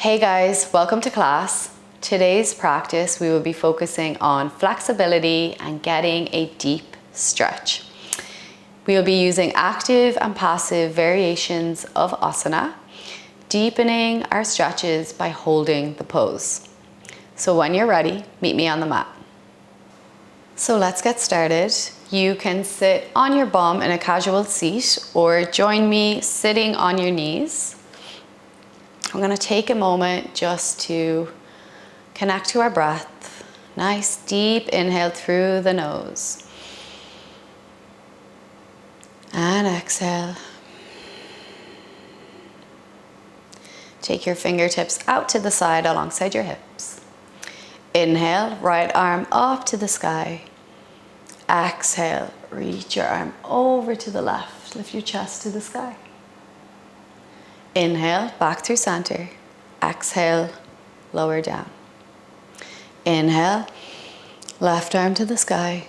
Hey guys, welcome to class. Today's practice, we will be focusing on flexibility and getting a deep stretch. We will be using active and passive variations of asana, deepening our stretches by holding the pose. So when you're ready, meet me on the mat. So let's get started. You can sit on your bum in a casual seat or join me sitting on your knees. I'm going to take a moment just to connect to our breath. Nice deep inhale through the nose. And exhale. Take your fingertips out to the side alongside your hips. Inhale, right arm up to the sky. Exhale, reach your arm over to the left. Lift your chest to the sky. Inhale, back through center. Exhale, lower down. Inhale, left arm to the sky.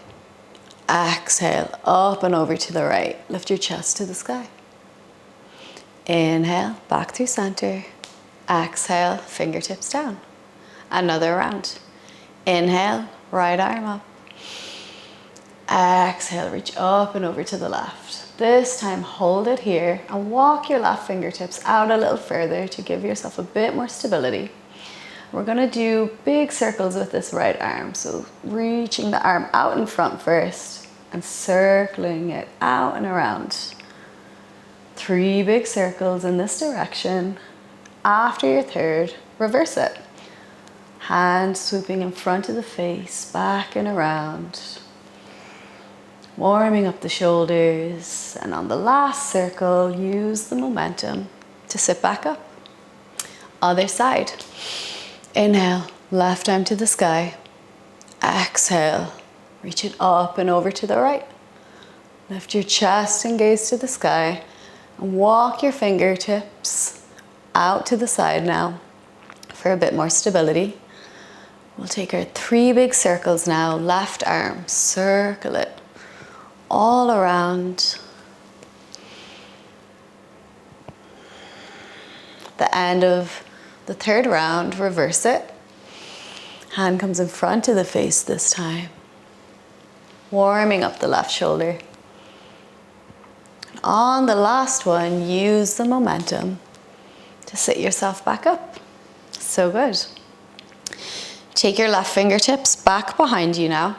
Exhale, up and over to the right. Lift your chest to the sky. Inhale, back through center. Exhale, fingertips down. Another round. Inhale, right arm up. Exhale, reach up and over to the left. This time, hold it here and walk your left fingertips out a little further to give yourself a bit more stability. We're gonna do big circles with this right arm. So reaching the arm out in front first and circling it out and around. 3 big circles in this direction. After your third, reverse it. Hand swooping in front of the face, back and around. Warming up the shoulders, and on the last circle, use the momentum to sit back up. Other side. Inhale, left arm to the sky. Exhale, reach it up and over to the right. Lift your chest and gaze to the sky, and walk your fingertips out to the side now for a bit more stability. We'll take our 3 big circles now. Left arm, circle it all around. The end of the third round, reverse it. Hand comes in front of the face this time. Warming up the left shoulder. On the last one, use the momentum to sit yourself back up. So good. Take your left fingertips back behind you now.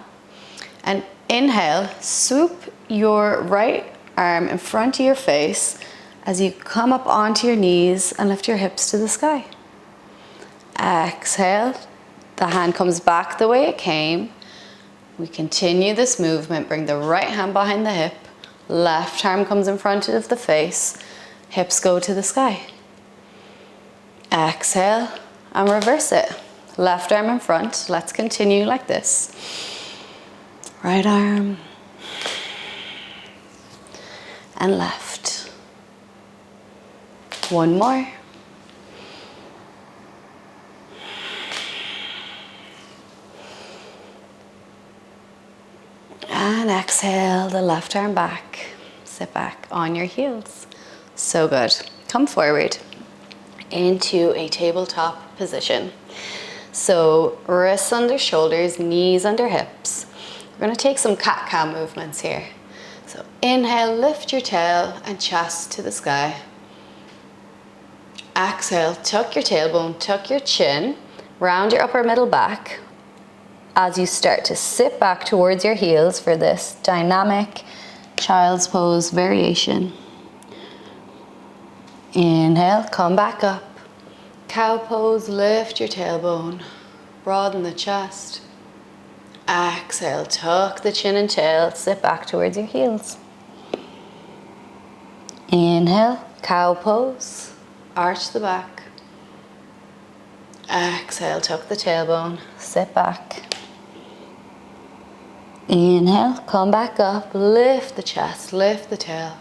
And inhale, swoop your right arm in front of your face as you come up onto your knees and lift your hips to the sky. Exhale, the hand comes back the way it came. We continue this movement, bring the right hand behind the hip, left arm comes in front of the face, hips go to the sky. Exhale and reverse it. Left arm in front, let's continue like this. Right arm and left. One more. And exhale, the left arm back. Sit back on your heels. So good. Come forward into a tabletop position. So wrists under shoulders, knees under hips. We're going to take some cat-cow movements here. So inhale, lift your tail and chest to the sky. Exhale, tuck your tailbone, tuck your chin, round your upper middle back as you start to sit back towards your heels for this dynamic child's pose variation. Inhale, come back up. Cow pose, lift your tailbone, broaden the chest. Exhale, tuck the chin and tail, sit back towards your heels. Inhale, cow pose, arch the back. Exhale, tuck the tailbone, sit back. Inhale, come back up, lift the chest, lift the tail.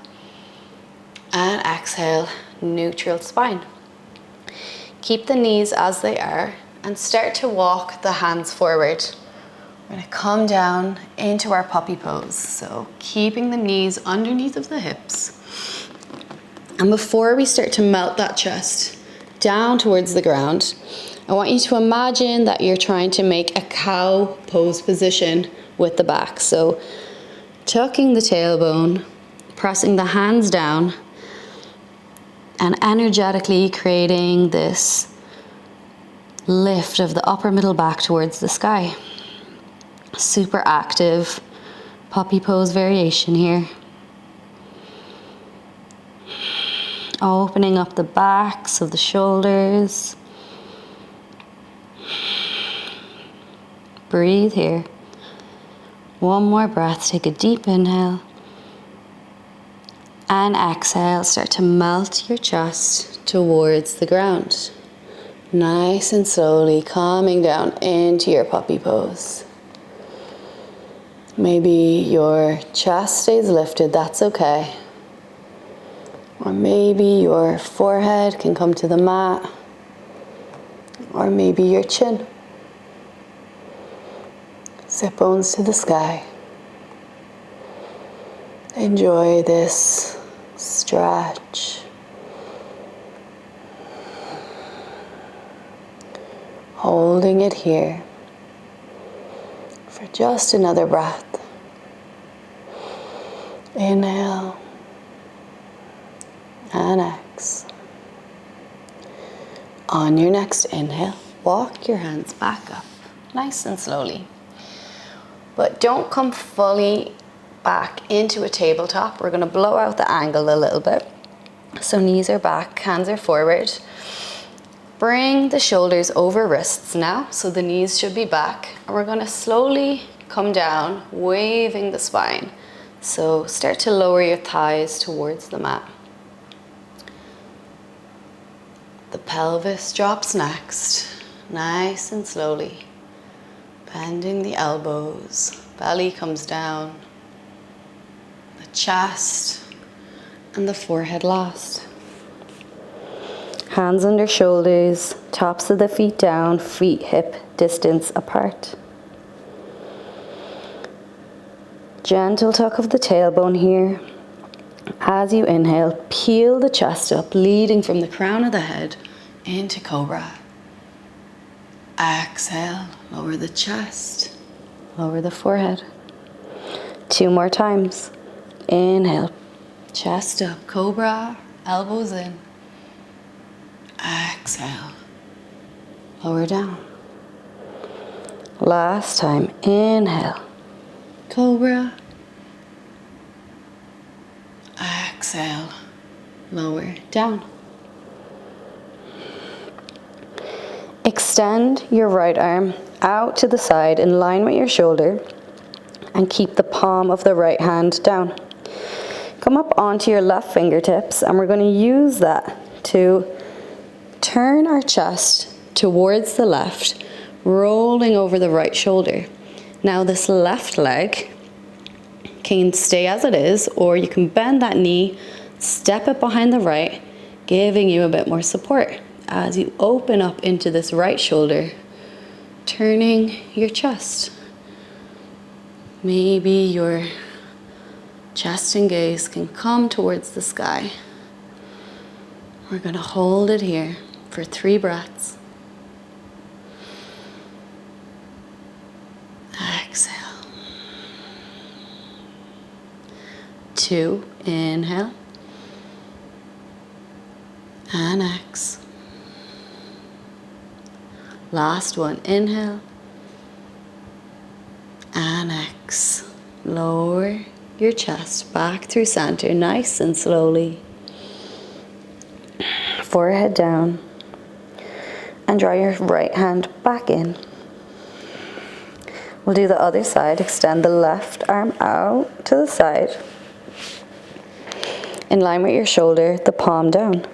And exhale, neutral spine. Keep the knees as they are and start to walk the hands forward. We're going to come down into our puppy pose. So keeping the knees underneath of the hips. And before we start to melt that chest, down towards the ground. I want you to imagine that you're trying to make a cow pose position with the back. So tucking the tailbone, pressing the hands down, and energetically creating this lift of the upper middle back towards the sky. Super active puppy pose variation here. Opening up the backs of the shoulders. Breathe here. One more breath. Take a deep inhale. And exhale. Start to melt your chest towards the ground. Nice and slowly calming down into your puppy pose. Maybe your chest stays lifted, that's okay. Or maybe your forehead can come to the mat. Or maybe your chin. Sit bones to the sky. Enjoy this stretch. Holding it here for just another breath. Inhale and exhale. On your next inhale, walk your hands back up, nice and slowly. But don't come fully back into a tabletop. We're going to blow out the angle a little bit. So knees are back, hands are forward. Bring the shoulders over wrists now, so the knees should be back. And we're going to slowly come down, waving the spine. So start to lower your thighs towards the mat. The pelvis drops next, nice and slowly. Bending the elbows, belly comes down. The chest and the forehead last. Hands under shoulders, tops of the feet down, feet hip distance apart. Gentle tuck of the tailbone here. As you inhale, peel the chest up, leading from the crown of the head into cobra. Exhale, lower the chest, lower the forehead. 2 more times. Inhale, chest up, cobra, elbows in. Exhale, lower down. Last time, inhale, cobra. Exhale, lower down. Extend your right arm out to the side in line with your shoulder and keep the palm of the right hand down. Come up onto your left fingertips and we're going to use that to turn our chest towards the left, rolling over the right shoulder. Now this left leg can stay as it is, or you can bend that knee, step it behind the right, giving you a bit more support as you open up into this right shoulder, turning your chest. Maybe your chest and gaze can come towards the sky. We're going to hold it here for 3 breaths. Exhale. 2, inhale. And exhale. Last one, inhale. And exhale. Lower your chest back through center, nice and slowly. Forehead down. And draw your right hand back in. We'll do the other side. Extend the left arm out to the side. In line with your shoulder, the palm down.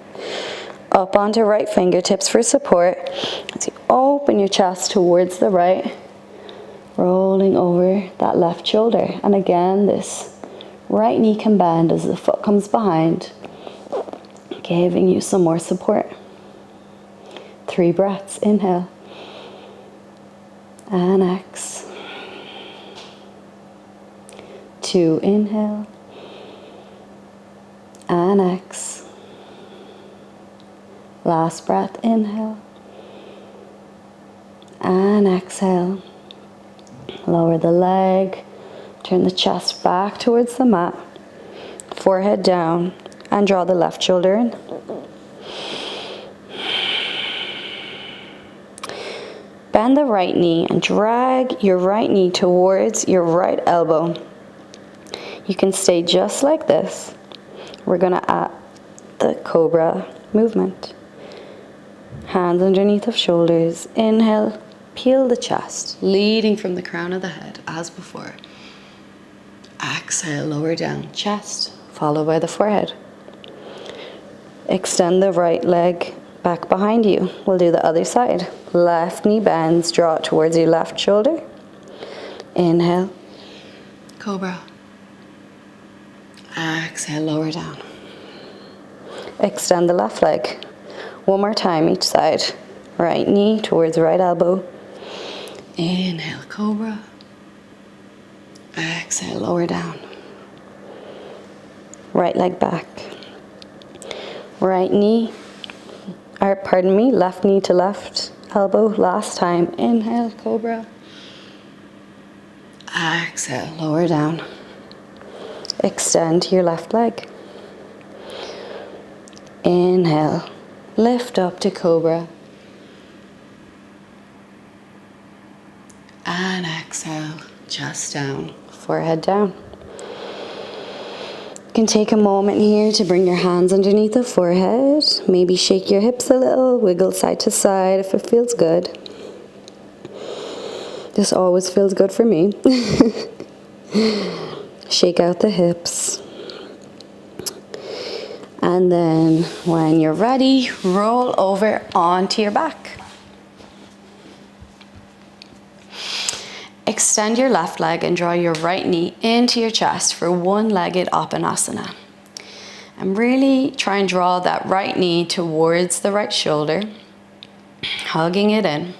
Up onto right fingertips for support. As you open your chest towards the right, rolling over that left shoulder. And again, this right knee can bend as the foot comes behind, giving you some more support. 3 breaths, inhale. And exhale. 2, inhale. And exhale. Last breath, inhale. And exhale. Lower the leg. Turn the chest back towards the mat. Forehead down. And draw the left shoulder in. Bend the right knee and drag your right knee towards your right elbow. You can stay just like this. We're going to add the cobra movement. Hands underneath of shoulders. Inhale, peel the chest, leading from the crown of the head as before. Exhale, lower down, chest, followed by the forehead. Extend the right leg back behind you. We'll do the other side. Left knee bends, draw it towards your left shoulder. Inhale, cobra. Exhale, lower down. Extend the left leg. One more time each side. Right knee towards right elbow. Inhale, cobra. Exhale, lower down. Right leg back. Right knee, or pardon me, left knee to left elbow. Last time. Inhale, cobra. Exhale, lower down. Extend your left leg. Inhale, lift up to cobra. And exhale, chest down, forehead down. You can take a moment here to bring your hands underneath the forehead. Maybe shake your hips a little, wiggle side to side if it feels good. This always feels good for me. Shake out the hips. And then when you're ready, roll over onto your back. Extend your left leg and draw your right knee into your chest for one-legged Uttanasana. And really try and draw that right knee towards the right shoulder, hugging it in.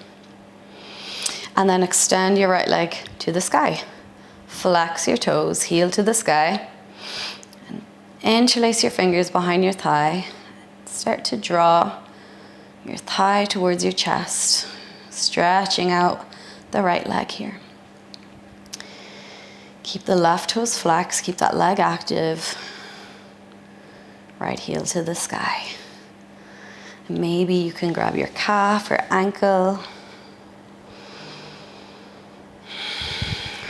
And then extend your right leg to the sky. Flex your toes, heel to the sky. And interlace your fingers behind your thigh. Start to draw your thigh towards your chest, stretching out the right leg here. Keep the left toes flexed, keep that leg active. Right heel to the sky. And maybe you can grab your calf or ankle.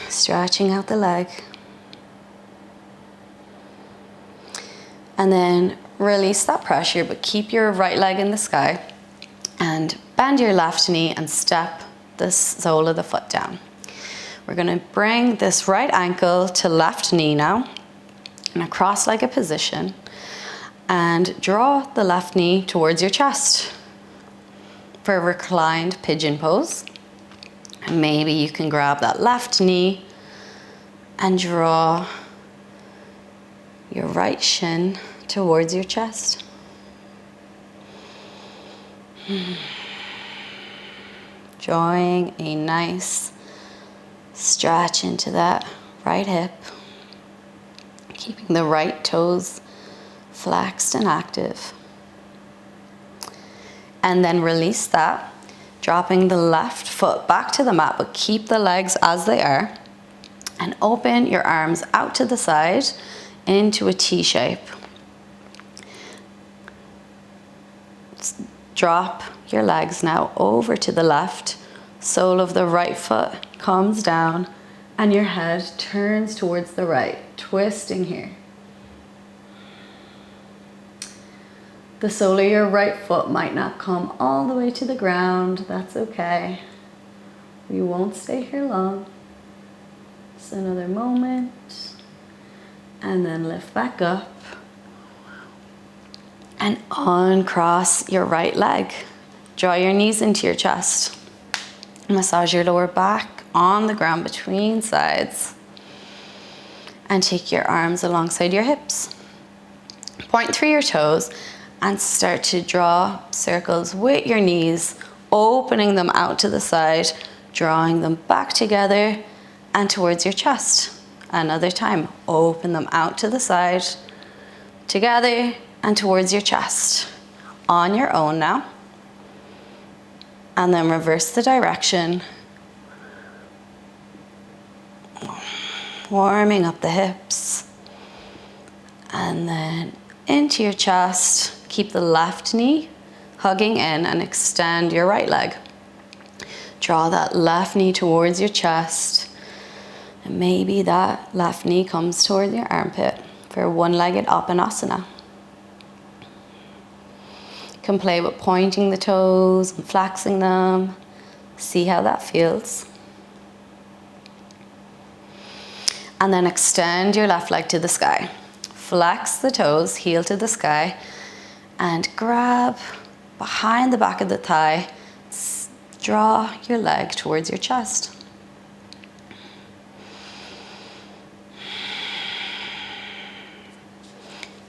Stretching out the leg. And then release that pressure, but keep your right leg in the sky. And bend your left knee and step the sole of the foot down. We're going to bring this right ankle to left knee now in a cross-legged position and draw the left knee towards your chest for a reclined pigeon pose. And maybe you can grab that left knee and draw your right shin towards your chest. Drawing a nice stretch into that right hip, keeping the right toes flexed and active. And then release that, dropping the left foot back to the mat, but keep the legs as they are. And open your arms out to the side into a T shape. Drop your legs now over to the left. Sole of the right foot comes down and your head turns towards the right, twisting here. The sole of your right foot might not come all the way to the ground. That's okay. We won't stay here long. Just another moment. And then lift back up. And uncross your right leg. Draw your knees into your chest. Massage your lower back on the ground between sides. And take your arms alongside your hips. Point through your toes and start to draw circles with your knees, opening them out to the side, drawing them back together and towards your chest. Another time, open them out to the side, together and towards your chest. on your own now. And then reverse the direction. Warming up the hips. And then into your chest. Keep the left knee hugging in and extend your right leg. Draw that left knee towards your chest. And maybe that left knee comes towards your armpit for one-legged Uttanasana. You can play with pointing the toes and flexing them. See how that feels. And then extend your left leg to the sky. Flex the toes, heel to the sky, and grab behind the back of the thigh. Draw your leg towards your chest.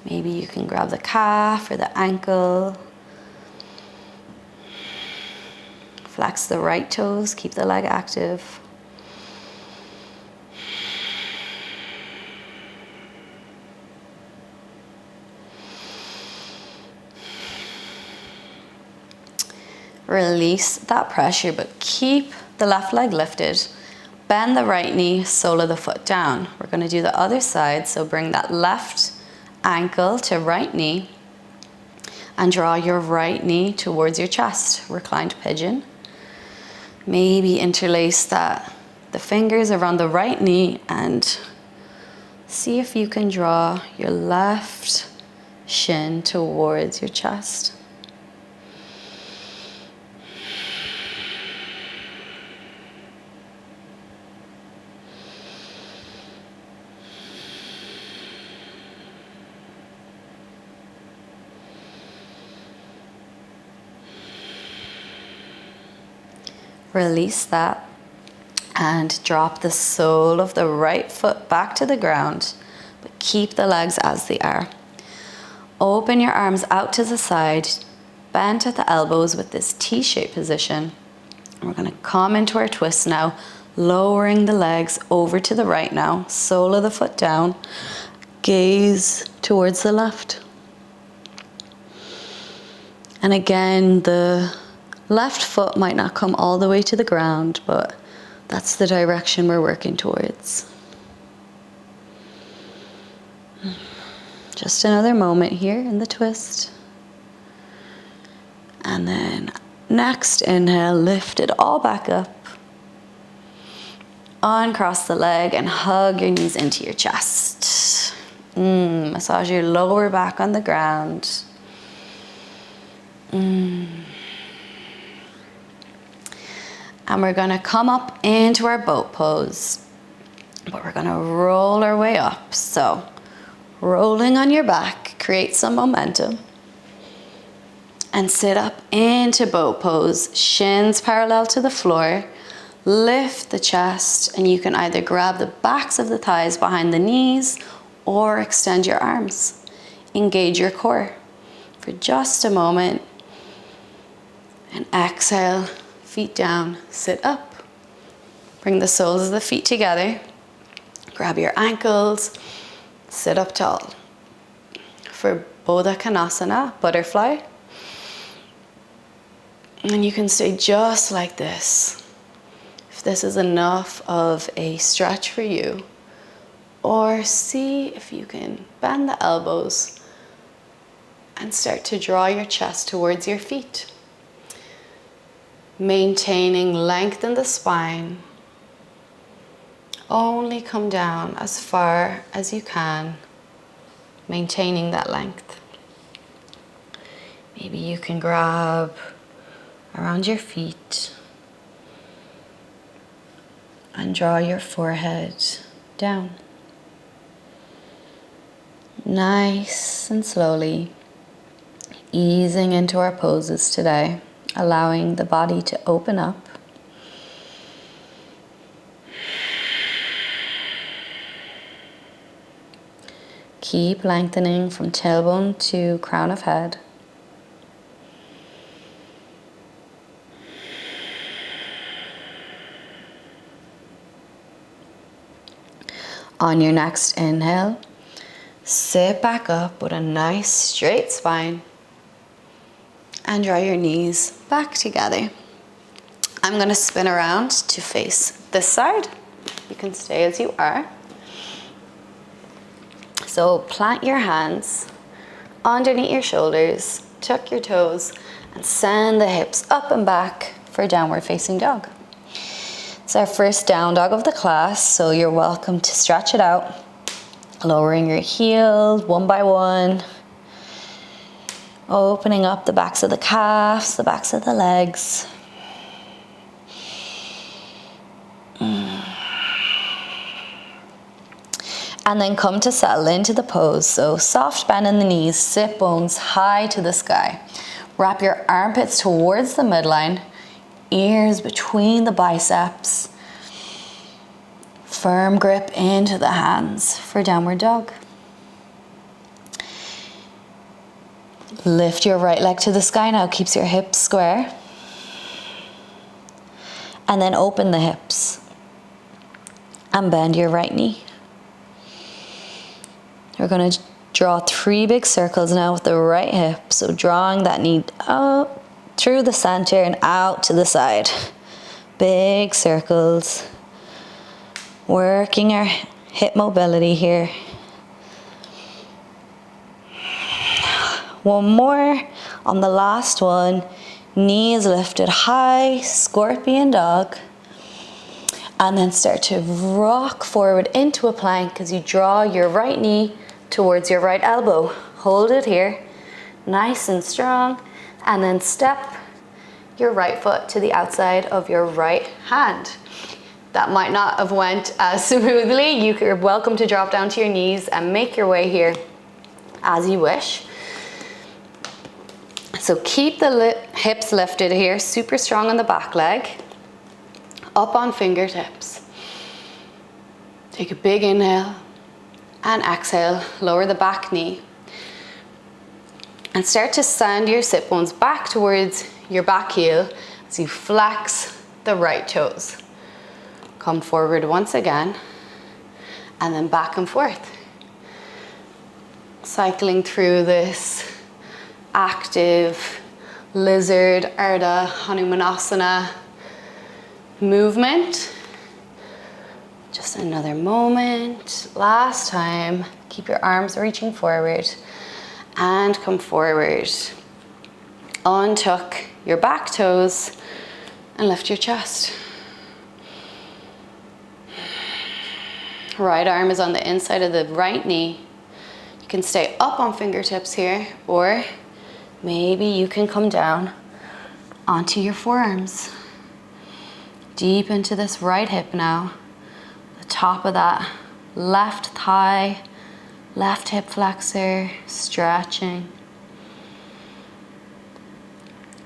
Maybe you can grab the calf or the ankle. Flex the right toes, keep the leg active. Release that pressure, but keep the left leg lifted. Bend the right knee, sole of the foot down. We're going to do the other side, so bring that left ankle to right knee and draw your right knee towards your chest. Reclined pigeon. Maybe interlace the fingers around the right knee and see if you can draw your left shin towards your chest. Release that and drop the sole of the right foot back to the ground, but keep the legs as they are. Open your arms out to the side, bent at the elbows with this T-shaped position. We're going to come into our twist now, lowering the legs over to the right now, sole of the foot down, gaze towards the left. And again, the left foot might not come all the way to the ground, but that's the direction we're working towards. Just another moment here in the twist. And then next inhale, lift it all back up. Uncross the leg and hug your knees into your chest. Massage your lower back on the ground. And we're going to come up into our boat pose, but we're going to roll our way up. So rolling on your back, create some momentum and sit up into boat pose, shins parallel to the floor. Lift the chest, and you can either grab the backs of the thighs behind the knees or extend your arms. Engage your core for just a moment and exhale. Feet down, sit up. Bring the soles of the feet together. Grab your ankles, sit up tall. For Baddha Konasana, butterfly. And you can stay just like this. If this is enough of a stretch for you. Or see if you can bend the elbows and start to draw your chest towards your feet. Maintaining length in the spine. Only come down as far as you can, maintaining that length. Maybe you can grab around your feet and draw your forehead down. Nice and slowly, easing into our poses today. Allowing the body to open up. Keep lengthening from tailbone to crown of head. On your next inhale, sit back up with a nice straight spine. and draw your knees back together. I'm going to spin around to face this side. You can stay as you are. So plant your hands underneath your shoulders, tuck your toes, and send the hips up and back for downward facing dog. It's our first down dog of the class, so you're welcome to stretch it out, lowering your heels one by one, opening up the backs of the calves, the backs of the legs. And then come to settle into the pose. So soft bend in the knees, sit bones high to the sky. Wrap your armpits towards the midline, ears between the biceps. Firm grip into the hands for downward dog. Lift your right leg to the sky now, keeps your hips square. And then open the hips and bend your right knee. We're going to draw 3 big circles now with the right hip. So drawing that knee out through the center and out to the side. Big circles. Working our hip mobility here. One more. On the last one, knees lifted high, scorpion dog. And then start to rock forward into a plank as you draw your right knee towards your right elbow. Hold it here, nice and strong. And then step your right foot to the outside of your right hand. That might not have went as smoothly. You're welcome to drop down to your knees and make your way here as you wish. So keep the hips lifted here, super strong on the back leg. Up on fingertips. Take a big inhale and exhale. Lower the back knee. And start to send your sit bones back towards your back heel as you flex the right toes. Come forward once again and then back and forth. Cycling through this active lizard, Ardha Hanumanasana movement. Just another moment. Last time. Keep your arms reaching forward and come forward. Untuck your back toes and lift your chest. Right arm is on the inside of the right knee. You can stay up on fingertips here, or maybe you can come down onto your forearms. Deep into this right hip now. The top of that left thigh, left hip flexor, stretching.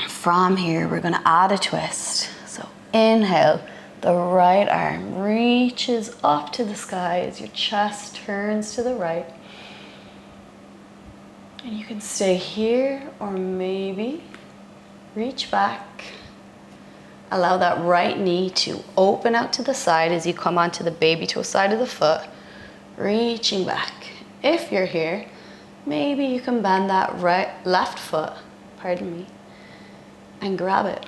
From here, we're gonna add a twist. So inhale, the right arm reaches up to the sky as your chest turns to the right. And you can stay here or maybe reach back. Allow that right knee to open out to the side as you come onto the baby toe side of the foot, reaching back. If you're here, maybe you can bend that left foot, and grab it.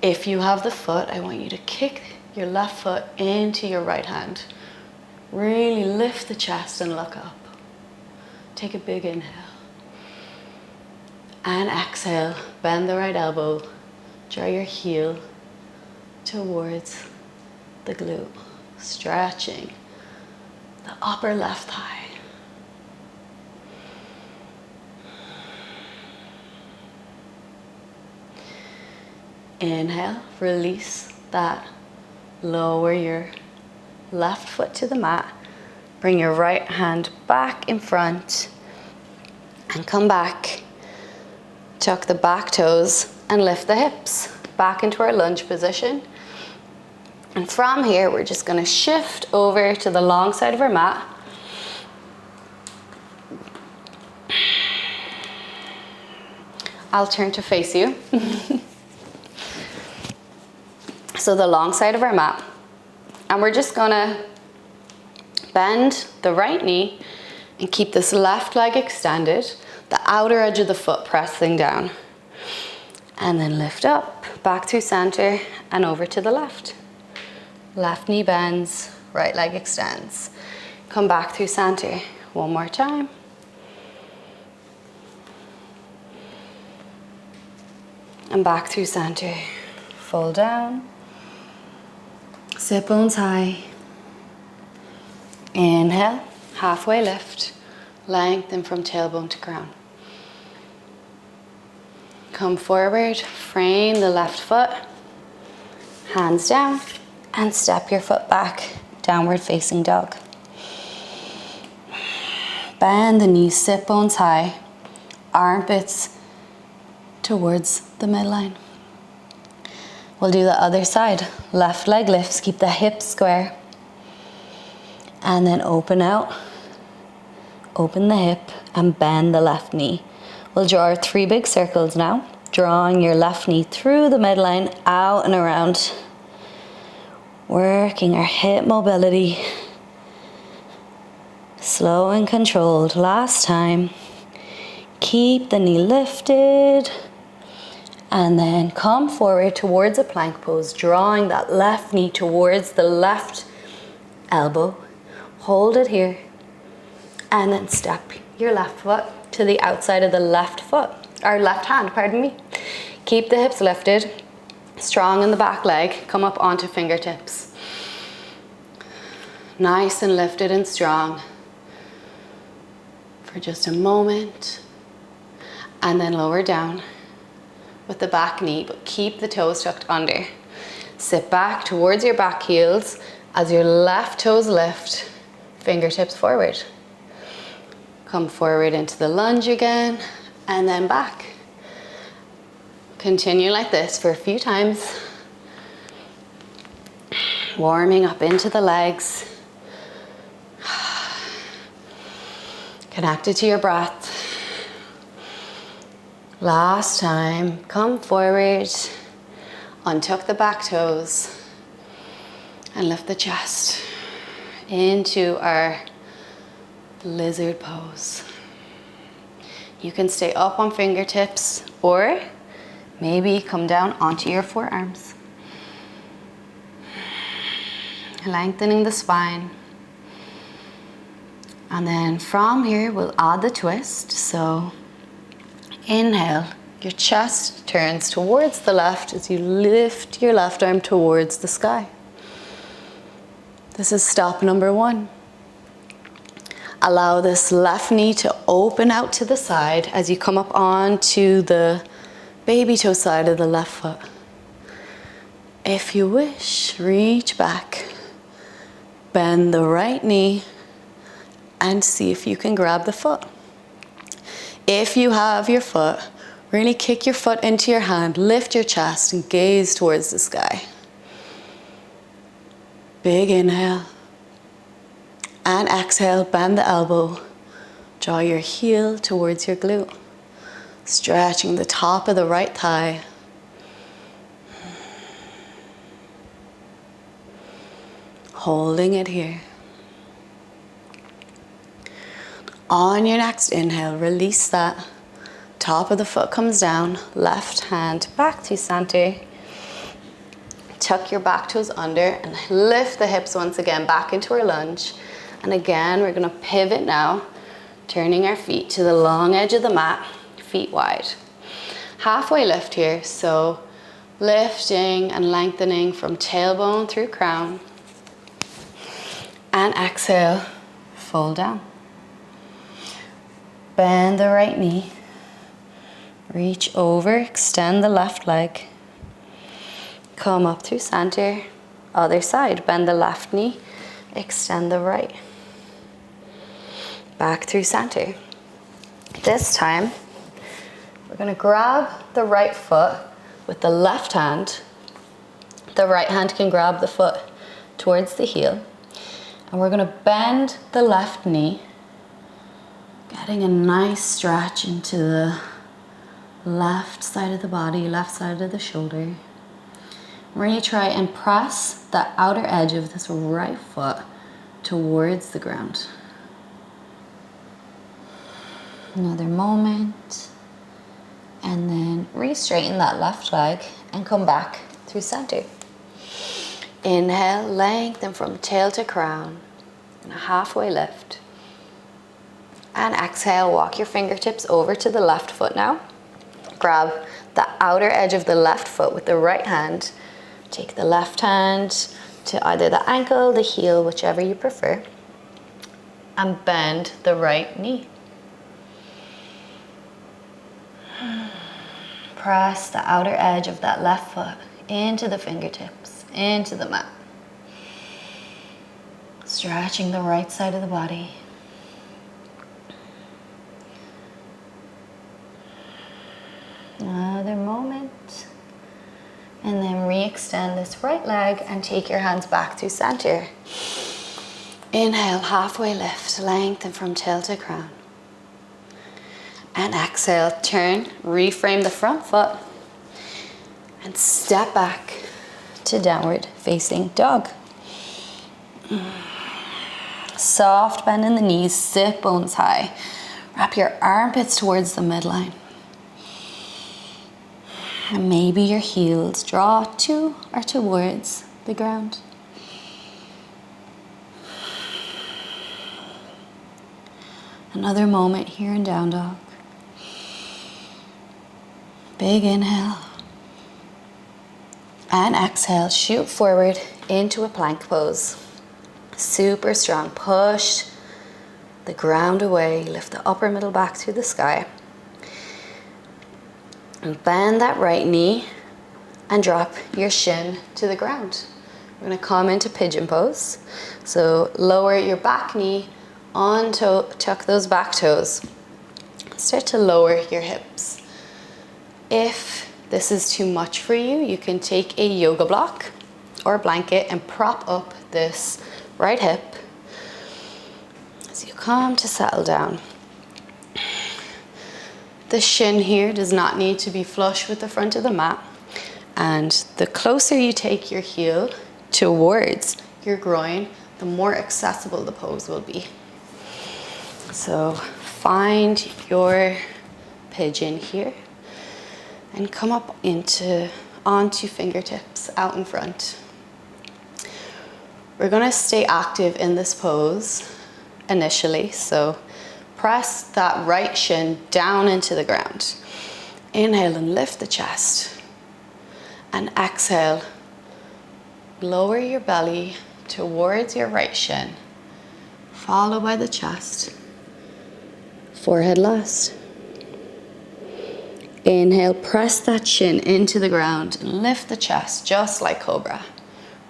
If you have the foot, I want you to kick your left foot into your right hand. Really lift the chest and look up. Take a big inhale. And exhale, bend the right elbow, draw your heel towards the glute, stretching the upper left thigh. Inhale, release that, lower your left foot to the mat, bring your right hand back in front and come back. Tuck the back toes and lift the hips back into our lunge position. And from here, we're just gonna shift over to the long side of our mat. I'll turn to face you. So the long side of our mat. And we're just gonna bend the right knee and keep this left leg extended. the outer edge of the foot pressing down. And then lift up, back through center and over to the left. Left knee bends, right leg extends. Come back through center. One more time. And back through center. Fold down. Sit bones high. Inhale, halfway lift. Lengthen from tailbone to crown. Come forward, frame the left foot. Hands down and step your foot back, downward facing dog. Bend the knees, sit bones high, armpits towards the midline. We'll do the other side. Left leg lifts, keep the hips square. And then open out, open the hip and bend the left knee. We'll draw our 3 big circles now, drawing your left knee through the midline, out and around. Working our hip mobility. Slow and controlled. Last time. Keep the knee lifted. And then come forward towards a plank pose, drawing that left knee towards the left elbow. Hold it here. And then step your left foot to the outside of the left foot, or left hand, pardon me. Keep the hips lifted, strong in the back leg, come up onto fingertips. Nice and lifted and strong for just a moment. And then lower down with the back knee, but keep the toes tucked under. Sit back towards your back heels as your left toes lift, fingertips forward. Come forward into the lunge again, and then back. Continue like this for a few times. Warming up into the legs. Connected to your breath. Last time, come forward, untuck the back toes, and lift the chest into our lizard pose. You can stay up on fingertips or maybe come down onto your forearms. Lengthening the spine. And then from here we'll add the twist. So inhale, your chest turns towards the left as you lift your left arm towards the sky. This is stop number 1. Allow this left knee to open out to the side as you come up onto the baby toe side of the left foot. If you wish, reach back, bend the right knee, and see if you can grab the foot. If you have your foot, really kick your foot into your hand, lift your chest and gaze towards the sky. Big inhale. And exhale, bend the elbow. Draw your heel towards your glute. Stretching the top of the right thigh. Holding it here. On your next inhale, release that. Top of the foot comes down. Left hand back to center. Tuck your back toes under and lift the hips once again back into our lunge. And again, we're gonna pivot now, turning our feet to the long edge of the mat, feet wide. Halfway lift here, so lifting and lengthening from tailbone through crown. And exhale, fold down. Bend the right knee. Reach over, extend the left leg. Come up through center, other side. Bend the left knee, extend the right. Back through center. This time, we're gonna grab the right foot with the left hand. The right hand can grab the foot towards the heel. And we're gonna bend the left knee, getting a nice stretch into the left side of the body, left side of the shoulder. Really try and press the outer edge of this right foot towards the ground. Another moment. And then re-straighten that left leg and come back through center. Inhale, lengthen from tail to crown, and a halfway lift. And exhale, walk your fingertips over to the left foot now. Grab the outer edge of the left foot with the right hand. Take the left hand to either the ankle, the heel, whichever you prefer. And bend the right knee. Press the outer edge of that left foot into the fingertips, into the mat. Stretching the right side of the body. Another moment. And then re-extend this right leg and take your hands back to center. Inhale, halfway lift, lengthen from tail to crown. And exhale, turn, reframe the front foot, and step back to downward facing dog. Soft bend in the knees, sit bones high. Wrap your armpits towards the midline. And maybe your heels draw to or towards the ground. Another moment here in down dog. Big inhale. And exhale, shoot forward into a plank pose. Super strong. Push the ground away. Lift the upper middle back to the sky. And bend that right knee and drop your shin to the ground. We're going to come into pigeon pose. So lower your back knee on toe, tuck those back toes. Start to lower your hips. If this is too much for you, you can take a yoga block or a blanket and prop up this right hip as you come to settle down. The shin here does not need to be flush with the front of the mat. And the closer you take your heel towards your groin, the more accessible the pose will be. So find your pigeon here and come up onto fingertips out in front. We're gonna stay active in this pose initially, so press that right shin down into the ground. Inhale and lift the chest. And exhale, lower your belly towards your right shin, followed by the chest. Forehead last. Inhale, press that shin into the ground and lift the chest just like cobra.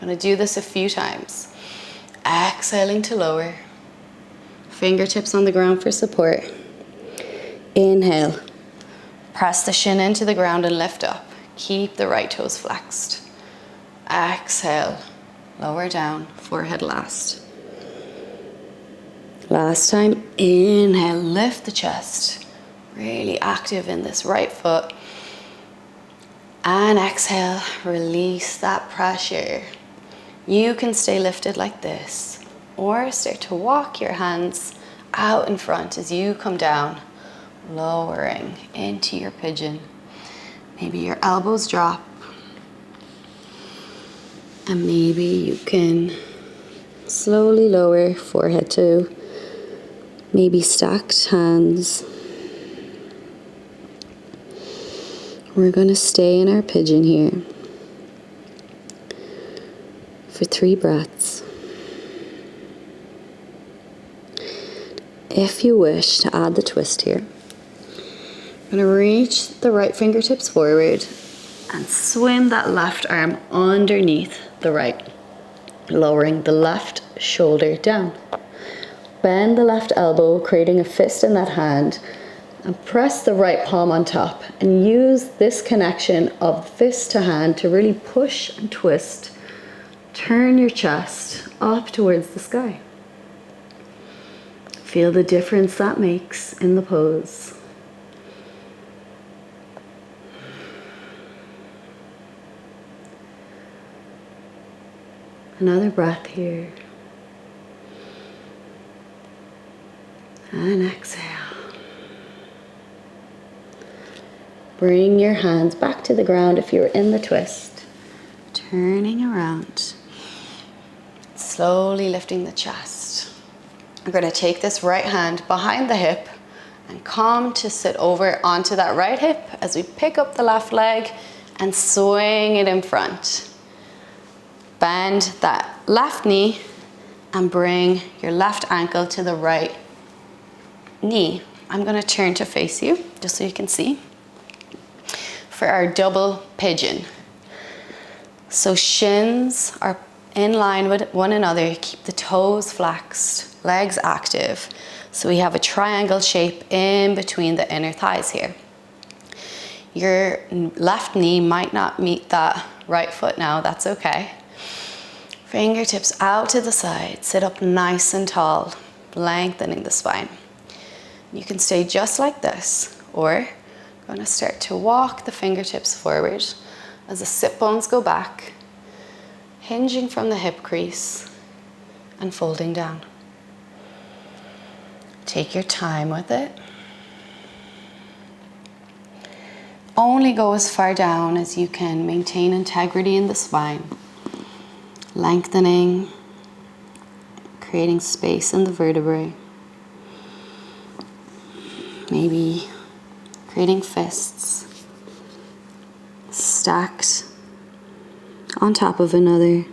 I'm gonna do this a few times. Exhaling to lower. Fingertips on the ground for support. Inhale, press the shin into the ground and lift up. Keep the right toes flexed. Exhale, lower down, forehead last. Last time, inhale, lift the chest. Really active in this right foot. And exhale, release that pressure. You can stay lifted like this, or start to walk your hands out in front as you come down, lowering into your pigeon. Maybe your elbows drop. And maybe you can slowly lower forehead to maybe stacked hands. We're going to stay in our pigeon here for 3 breaths. If you wish to add the twist here, I'm going to reach the right fingertips forward and swim that left arm underneath the right, lowering the left shoulder down. Bend the left elbow, creating a fist in that hand, and press the right palm on top and use this connection of fist to hand to really push and twist. Turn your chest up towards the sky. Feel the difference that makes in the pose. Another breath here. And exhale. bring your hands back to the ground if you're in the twist. Turning around. Slowly lifting the chest. We're going to take this right hand behind the hip and come to sit over onto that right hip as we pick up the left leg and swing it in front. Bend that left knee and bring your left ankle to the right knee. I'm going to turn to face you just so you can see. For our double pigeon. So shins are in line with one another. Keep the toes flexed, legs active. So we have a triangle shape in between the inner thighs here. Your left knee might not meet that right foot now, that's okay. Fingertips out to the side, sit up nice and tall, lengthening the spine. You can stay just like this, or you're gonna start to walk the fingertips forward as the sit bones go back, hinging from the hip crease and folding down. Take your time with it. Only go as far down as you can maintain integrity in the spine. Lengthening, creating space in the vertebrae. Maybe creating fists stacked on top of another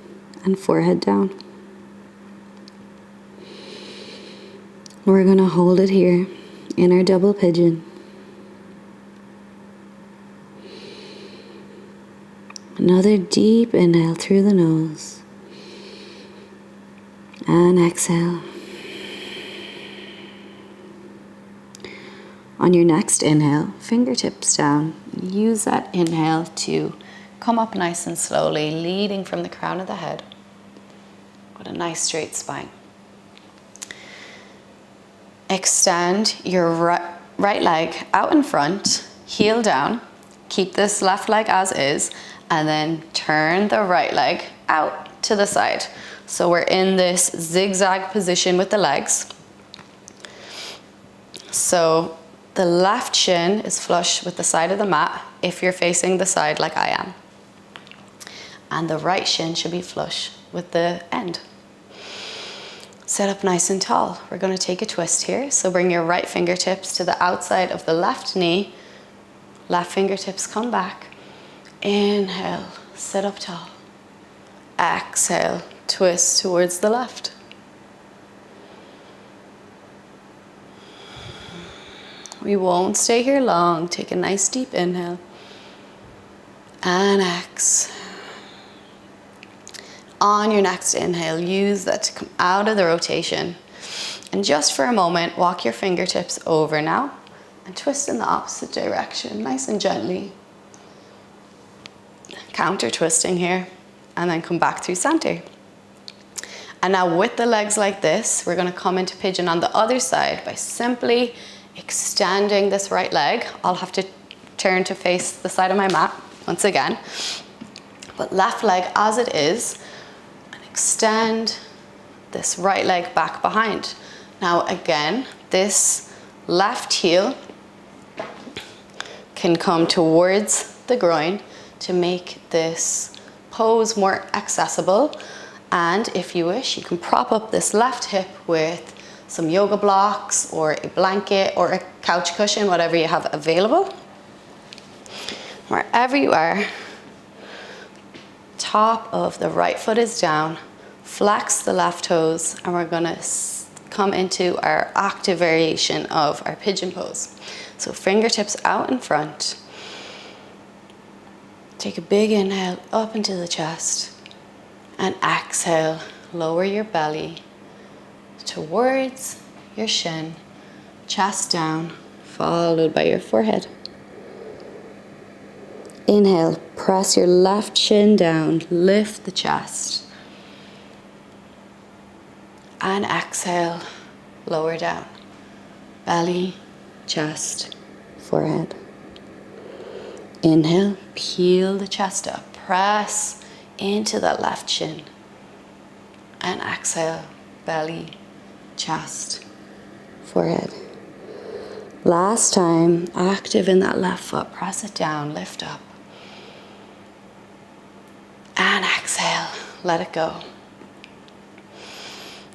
and forehead down. We're going to hold it here in our double pigeon. Another deep inhale through the nose. And exhale. On your next inhale, fingertips down. Use that inhale to come up nice and slowly, leading from the crown of the head with a nice straight spine. Extend your right leg out in front, heel down. Keep this left leg as is, and then turn the right leg out to the side. So we're in this zigzag position with the legs. So the left shin is flush with the side of the mat if you're facing the side like I am. And the right shin should be flush with the end. Sit up nice and tall. We're going to take a twist here. So bring your right fingertips to the outside of the left knee. Left fingertips come back. Inhale, sit up tall. Exhale, twist towards the left. We won't stay here long. Take a nice deep inhale. And exhale. On your next inhale, use that to come out of the rotation. And just for a moment, walk your fingertips over now and twist in the opposite direction, nice and gently. Counter twisting here, and then come back through center. And now with the legs like this, we're gonna come into pigeon on the other side by simply extending this right leg. I'll have to turn to face the side of my mat once again. But left leg as it is, and extend this right leg back behind. Now again, this left heel can come towards the groin to make this pose more accessible. And if you wish, you can prop up this left hip with some yoga blocks or a blanket or a couch cushion, whatever you have available. Wherever you are, top of the right foot is down, flex the left toes, and we're gonna come into our active variation of our pigeon pose. So fingertips out in front. Take a big inhale up into the chest, and exhale, lower your belly towards your shin, chest down, followed by your forehead. Inhale, press your left shin down, lift the chest. And exhale, lower down, belly, chest, forehead. Inhale, peel the chest up, press into that left shin. And exhale, belly, chest, forehead. Last time, active in that left foot. Press it down, lift up. And exhale, let it go.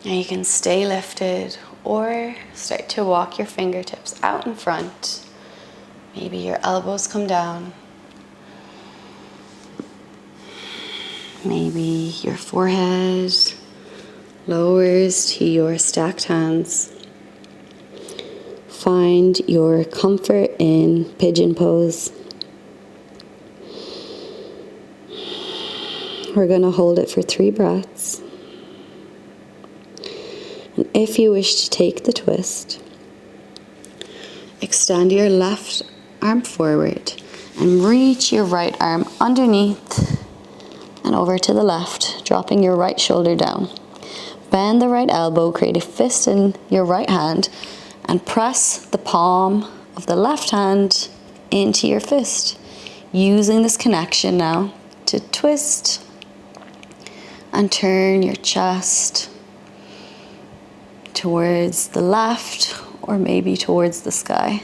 And you can stay lifted or start to walk your fingertips out in front. Maybe your elbows come down. Maybe your forehead lowers to your stacked hands. Find your comfort in pigeon pose. We're going to hold it for 3 breaths. And if you wish to take the twist, extend your left arm forward and reach your right arm underneath and over to the left, dropping your right shoulder down. Bend the right elbow, create a fist in your right hand, and press the palm of the left hand into your fist. Using this connection now to twist and turn your chest towards the left or maybe towards the sky.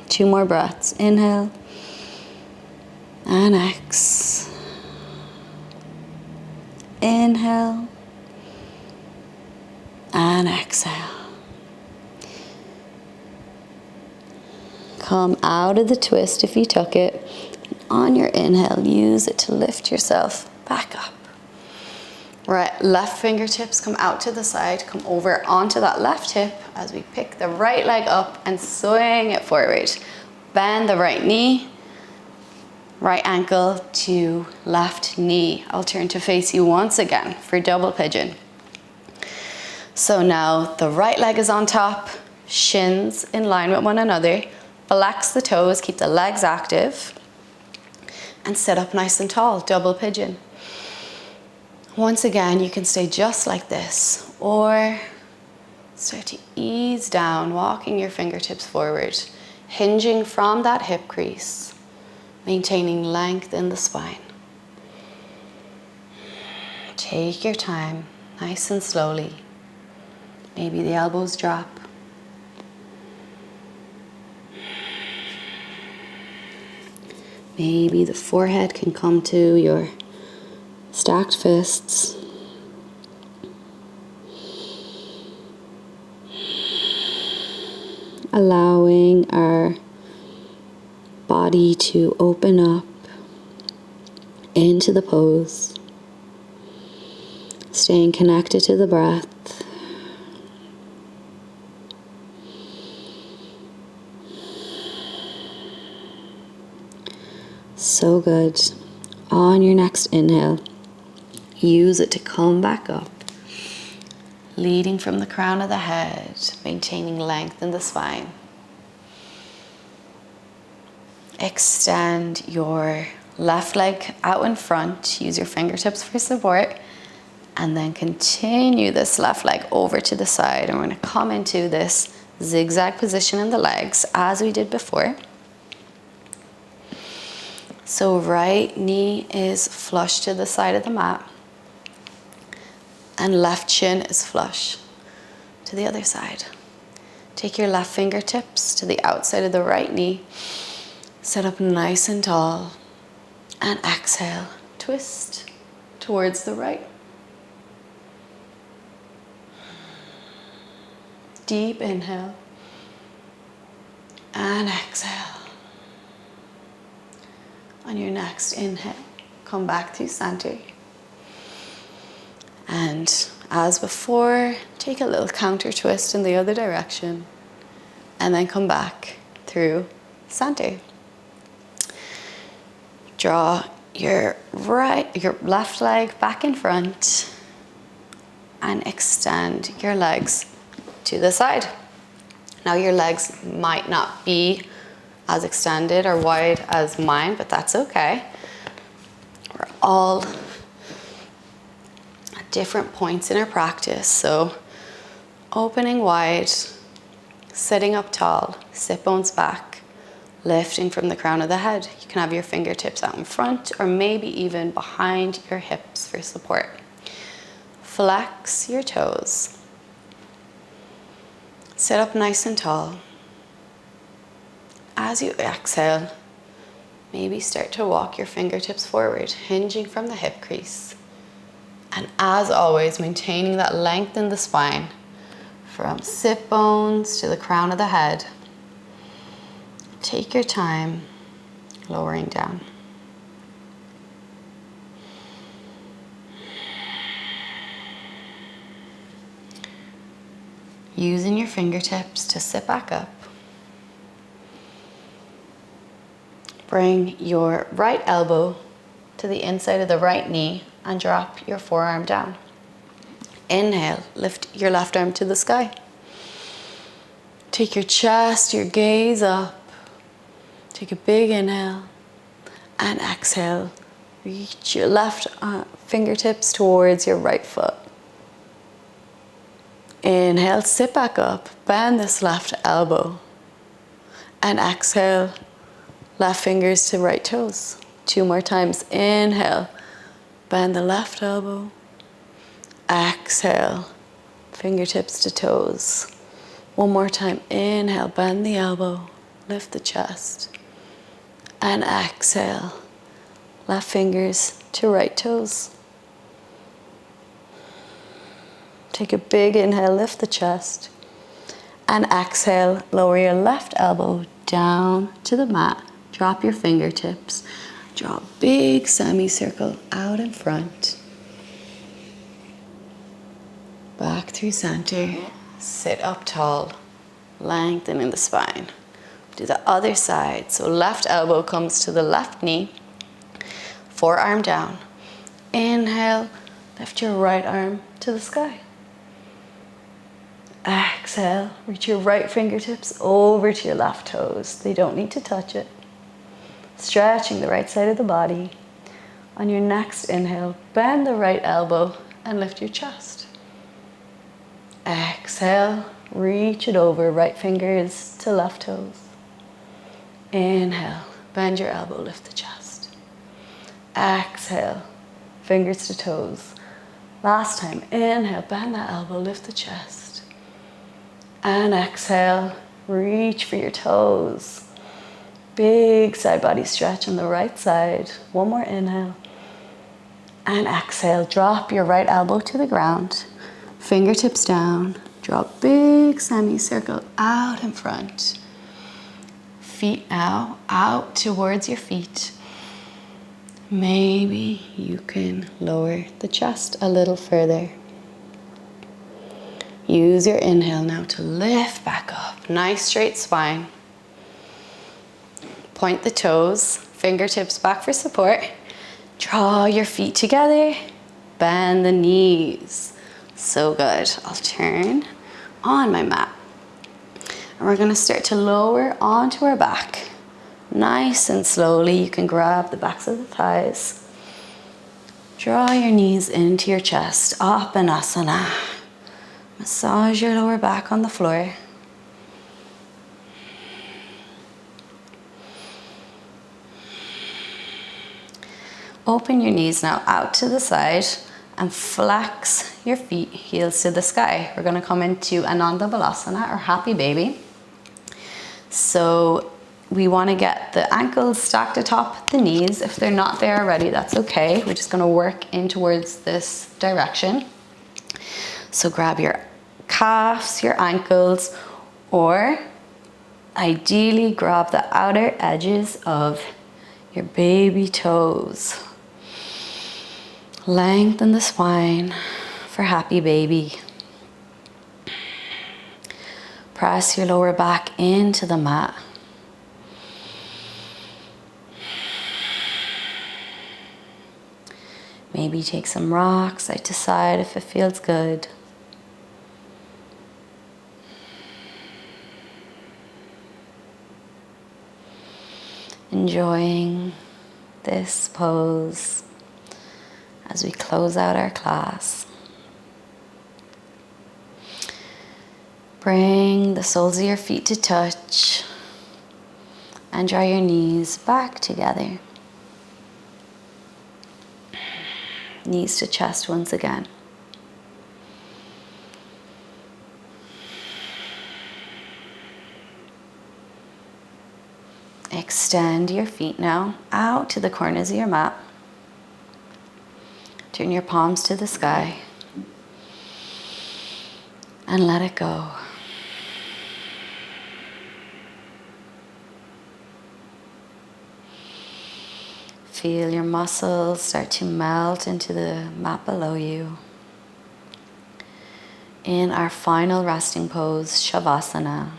2 more breaths. Inhale and exhale. Inhale and exhale. Come out of the twist if you took it. On your inhale, use it to lift yourself back up. Right, left fingertips come out to the side, come over onto that left hip as we pick the right leg up and swing it forward. Bend the right knee, right ankle to left knee. I'll turn to face you once again for double pigeon. So now the right leg is on top, shins in line with one another. Flex the toes, keep the legs active. And sit up nice and tall, double pigeon. Once again, you can stay just like this, or start to ease down, walking your fingertips forward, hinging from that hip crease, maintaining length in the spine. Take your time, nice and slowly. Maybe the elbows drop. Maybe the forehead can come to your stacked fists. Allowing our body to open up into the pose. Staying connected to the breath. So good. On your next inhale, use it to come back up, leading from the crown of the head, maintaining length in the spine. Extend your left leg out in front, use your fingertips for support, and then continue this left leg over to the side. And we're going to come into this zigzag position in the legs as we did before. So right knee is flush to the side of the mat and left shin is flush to the other side. Take your left fingertips to the outside of the right knee, sit up nice and tall, and exhale, twist towards the right. Deep inhale and exhale. On your next inhale, come back to center. And as before, take a little counter twist in the other direction and then come back through center. Draw your left leg back in front and extend your legs to the side. Now your legs might not be as extended or wide as mine, but that's okay. We're all at different points in our practice. So opening wide, sitting up tall, sit bones back, lifting from the crown of the head. You can have your fingertips out in front or maybe even behind your hips for support. Flex your toes. Sit up nice and tall. As you exhale, maybe start to walk your fingertips forward, hinging from the hip crease. And as always, maintaining that length in the spine from sit bones to the crown of the head. Take your time lowering down. Using your fingertips to sit back up. Bring your right elbow to the inside of the right knee and drop your forearm down. Inhale, lift your left arm to the sky. Take your chest, your gaze up. Take a big inhale and exhale. Reach your left fingertips towards your right foot. Inhale, sit back up, bend this left elbow. And exhale, left fingers to right toes. 2 more times. Inhale, bend the left elbow. Exhale, fingertips to toes. 1 more time. Inhale, bend the elbow, lift the chest. And exhale, left fingers to right toes. Take a big inhale, lift the chest. And exhale, lower your left elbow down to the mat. Drop your fingertips. Draw a big semicircle out in front. Back through center. Sit up tall, lengthening the spine. Do the other side. So left elbow comes to the left knee. Forearm down. Inhale, lift your right arm to the sky. Exhale, reach your right fingertips over to your left toes. They don't need to touch it. Stretching the right side of the body. On your next inhale, bend the right elbow and lift your chest. Exhale, reach it over, right fingers to left toes. Inhale, bend your elbow, lift the chest. Exhale, fingers to toes. Last time, inhale, bend that elbow, lift the chest. And exhale, reach for your toes. Big side body stretch on the right side. 1 more inhale. And exhale, drop your right elbow to the ground. Fingertips down. Draw a big semicircle out in front. Feet now out towards your feet. Maybe you can lower the chest a little further. Use your inhale now to lift back up. Nice straight spine. Point the toes, fingertips back for support. Draw your feet together. Bend the knees. So good. I'll turn on my mat. And we're gonna start to lower onto our back. Nice and slowly, you can grab the backs of the thighs. Draw your knees into your chest, Apanasana. Massage your lower back on the floor. Open your knees now out to the side and flex your feet, heels to the sky. We're gonna come into Ananda Balasana, or happy baby. So we wanna get the ankles stacked atop the knees. If they're not there already, that's okay. We're just gonna work in towards this direction. So grab your calves, your ankles, or ideally grab the outer edges of your baby toes. Lengthen the spine for happy baby. Press your lower back into the mat. Maybe take some rocks side to side if it feels good. Enjoying this pose as we close out our class. Bring the soles of your feet to touch and draw your knees back together. Knees to chest once again. Extend your feet now out to the corners of your mat. Turn your palms to the sky and let it go. Feel your muscles start to melt into the mat below you. In our final resting pose, Shavasana.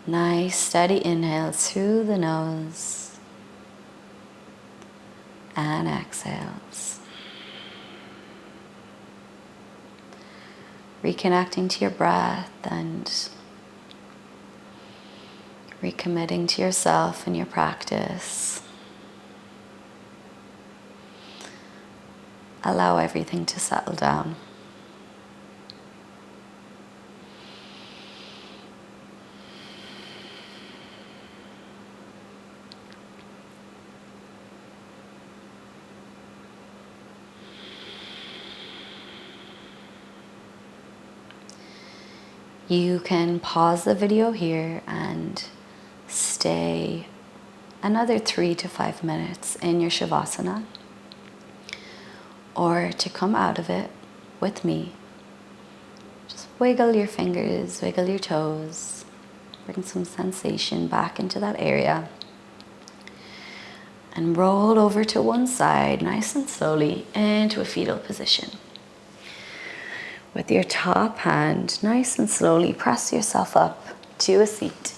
Nice steady inhales through the nose and exhales. Reconnecting to your breath and recommitting to yourself and your practice. Allow everything to settle down. You can pause the video here and stay another 3 to 5 minutes in your Shavasana, or to come out of it with me. Just wiggle your fingers, wiggle your toes, bring some sensation back into that area, and roll over to one side nice and slowly into a fetal position. With your top hand, nice and slowly press yourself up to a seat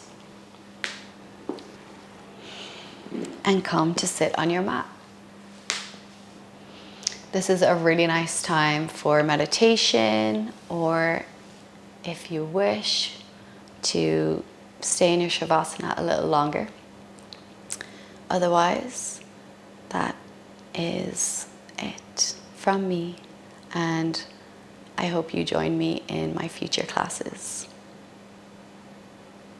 and come to sit on your mat. This is a really nice time for meditation, or if you wish to stay in your Shavasana a little longer. Otherwise, that is it from me, and I hope you join me in my future classes.